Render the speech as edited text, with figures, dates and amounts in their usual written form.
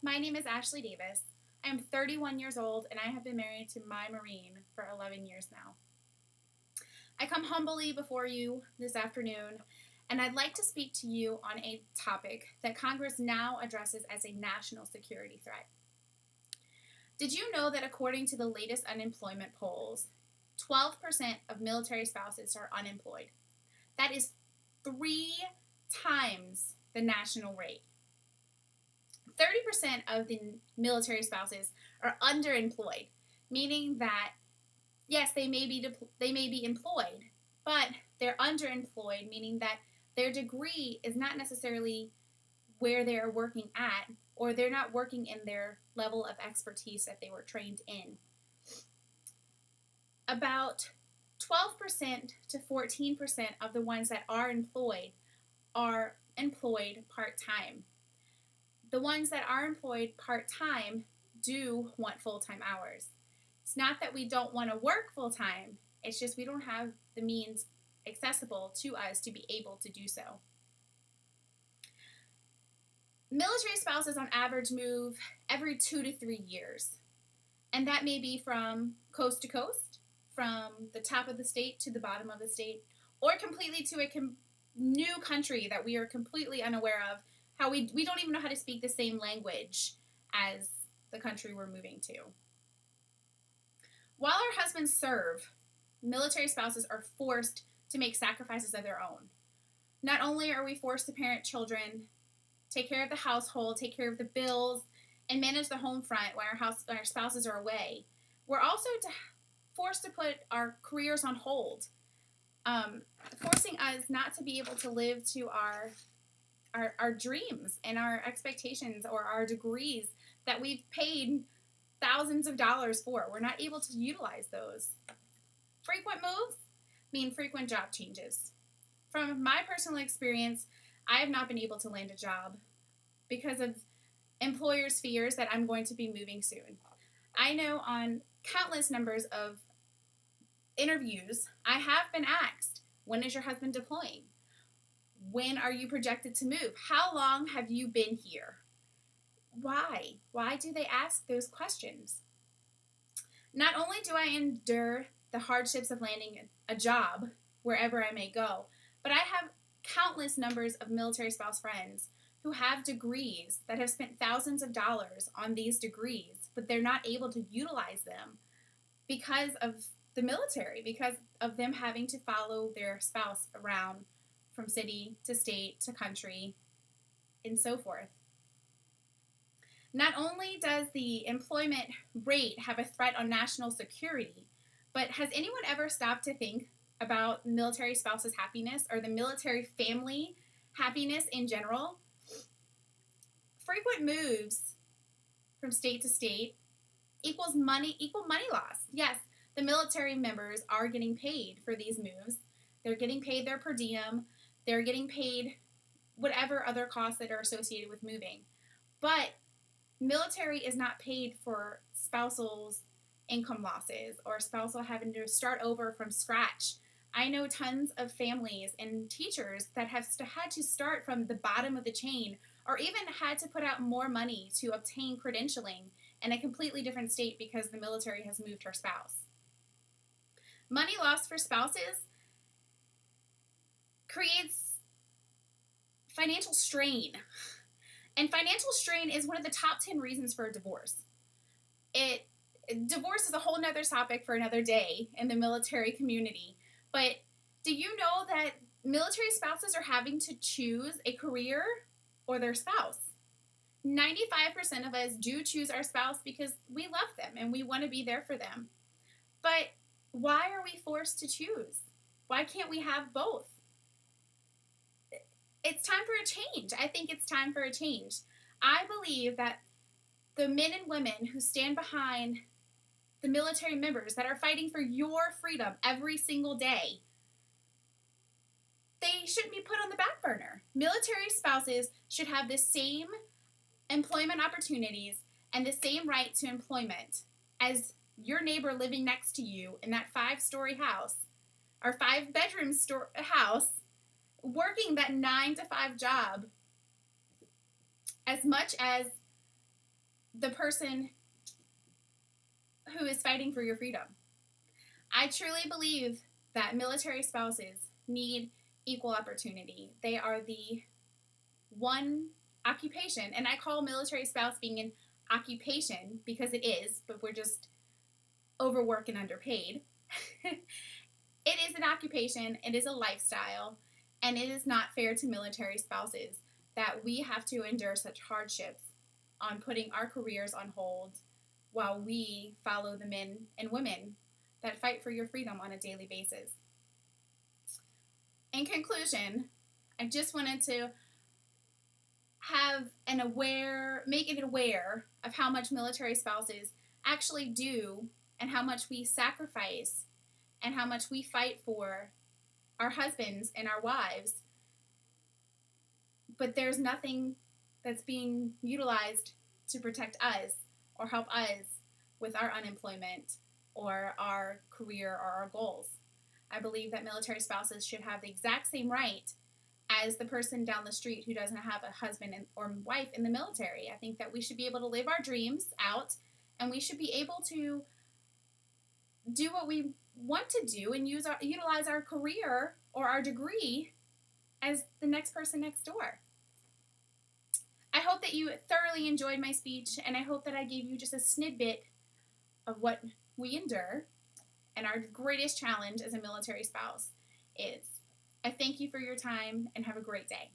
my name is Ashley Davis. I am 31 years old and I have been married to my Marine for 11 years now. I come humbly before you this afternoon and I'd like to speak to you on a topic that Congress now addresses as a national security threat. Did you know that according to the latest unemployment polls, 12% of military spouses are unemployed? That is 3 times the national rate. 30% of the military spouses are underemployed, meaning that yes, they may be employed, but they're underemployed, meaning that their degree is not necessarily where they're working at, or they're not working in their level of expertise that they were trained in. About 12% to 14% of the ones that are employed part-time. The ones that are employed part-time do want full-time hours. It's not that we don't want to work full-time, it's just we don't have the means accessible to us to be able to do so. Military spouses on average move every 2 to 3 years, and that may be from coast to coast, from the top of the state to the bottom of the state, or completely to a new country that we are completely unaware of. How we don't even know how to speak the same language as the country we're moving to. While our husbands serve, military spouses are forced to make sacrifices of their own. Not only are we forced to parent children, take care of the household, take care of the bills, and manage the home front when our spouses are away, we're also forced to put our careers on hold, forcing us not to be able to live to our dreams and our expectations or our degrees that we've paid thousands of dollars for. We're not able to utilize those. Frequent moves mean frequent job changes. From my personal experience, I have not been able to land a job because of employers' fears that I'm going to be moving soon. I know on countless numbers of interviews, I have been asked, when is your husband deploying? When are you projected to move? How long have you been here? Why? Why do they ask those questions? Not only do I endure the hardships of landing a job wherever I may go, but I have countless numbers of military spouse friends who have degrees that have spent thousands of dollars on these degrees, but they're not able to utilize them because of the military, because of them having to follow their spouse around from city to state to country and so forth. Not only does the employment rate have a threat on national security, but has anyone ever stopped to think about military spouses' happiness or the military family happiness in general? Frequent moves from state to state equal money loss. Yes, the military members are getting paid for these moves. They're getting paid their per diem. They're getting paid whatever other costs that are associated with moving. But military is not paid for spousal's income losses or spousal having to start over from scratch. I know tons of families and teachers that have had to start from the bottom of the chain or even had to put out more money to obtain credentialing in a completely different state because the military has moved her spouse. Money lost for spouses creates financial strain. And financial strain is one of the top 10 reasons for a divorce. Divorce is a whole nother topic for another day in the military community. But do you know that military spouses are having to choose a career or their spouse? 95% of us do choose our spouse because we love them and we want to be there for them. But why are we forced to choose? Why can't we have both? It's time for a change. I think it's time for a change. I believe that the men and women who stand behind the military members that are fighting for your freedom every single day, they shouldn't be put on the back burner. Military spouses should have the same employment opportunities and the same right to employment as your neighbor living next to you in that 5-story house or 5-bedroom house working that 9 to 5 job as much as the person who is fighting for your freedom. I truly believe that military spouses need equal opportunity. They are the one occupation, and I call military spouse being an occupation because it is, but we're just overworked and underpaid. It is an occupation, it is a lifestyle, and it is not fair to military spouses that we have to endure such hardships on putting our careers on hold while we follow the men and women that fight for your freedom on a daily basis. In conclusion, I just wanted to make it aware of how much military spouses actually do and how much we sacrifice and how much we fight for our husbands and our wives. But there's nothing that's being utilized to protect us or help us with our unemployment or our career or our goals. I believe that military spouses should have the exact same right as the person down the street who doesn't have a husband or wife in the military. I think that we should be able to live our dreams out, and we should be able to do what we want to do and utilize our career or our degree as the next person next door. I hope that you thoroughly enjoyed my speech, and I hope that I gave you just a snippet of what we endure and our greatest challenge as a military spouse is. I thank you for your time and have a great day.